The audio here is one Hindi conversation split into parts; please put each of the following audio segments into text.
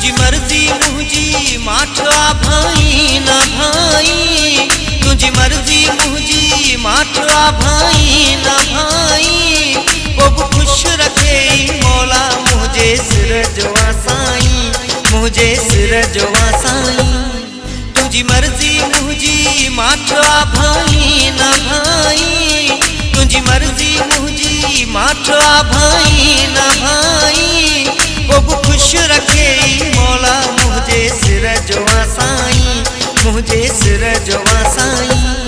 तुझी मर्जी मुझी माठा भाई ना भाई, तुझी मर्जी मुझी माठा भाई ना भाई। वो खुश रखे मौला मुझे सिर जवा साईं, मुझे सिर जवा साईं। तुझी मर्जी मुझी माठा भाई ना भाई, तुझी मर्जी मुझी माठा भाई ना भाई। वो खुश रखे मौला मुझे सिर जवा साईं, मुझे सिर जवा साईं।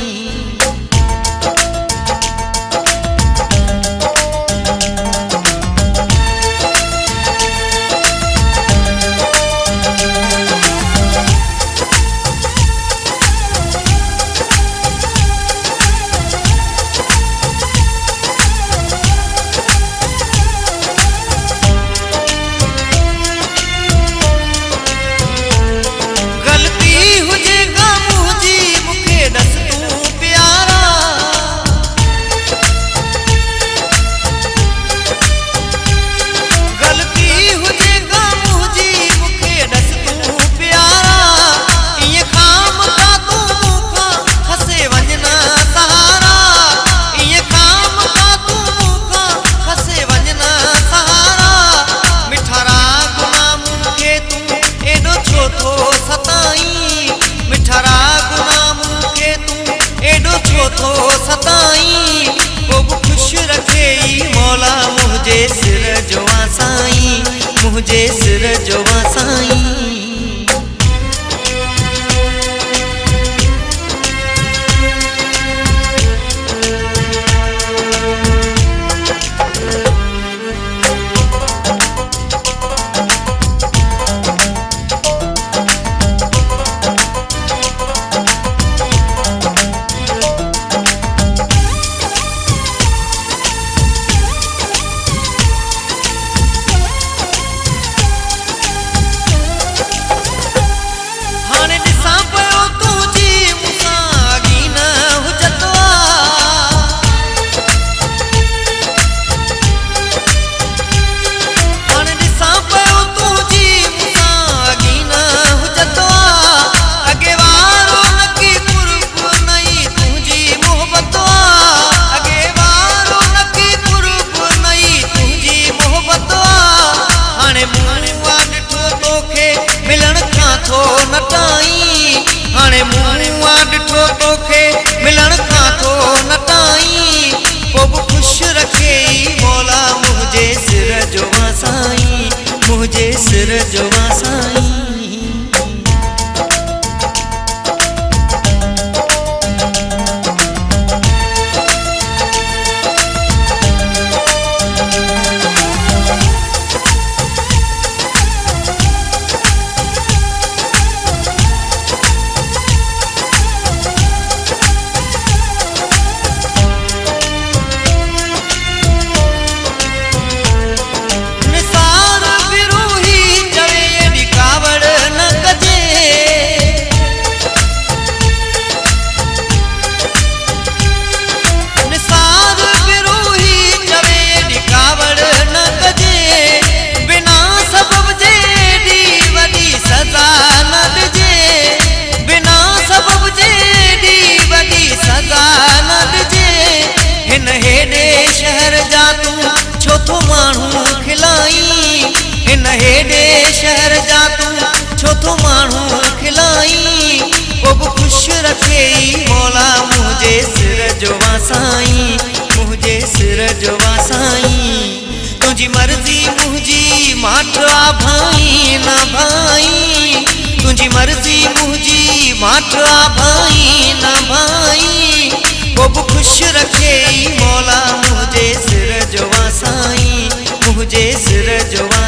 तो सताई वो खुश रखे मौला मुझे सिर जवा साईं, मुझे सिर जवा साईं। ॾिठो तोखे मिलण खां थो नटाई। पोइ खुश रखे मौला मुझे सिर जवा साईं, मुझे सिर जवा साईं। शहर जा तू छो थो माण्हू खिलाई, हिन हेॾे शहर जा तू छो थो माण्हू खिलाई। पोइ खुश रखे मौला मुझे सिर जवा साईं, मुझे सिर जवा साईं। तुझी मर्जी मुझी माठा भाई ना भाई, तुझी मर्जी मुझी माठा भाई ना भाई। वो खुश रखे मौला मुझे सिर जवा साईं, मुझे सिर जवा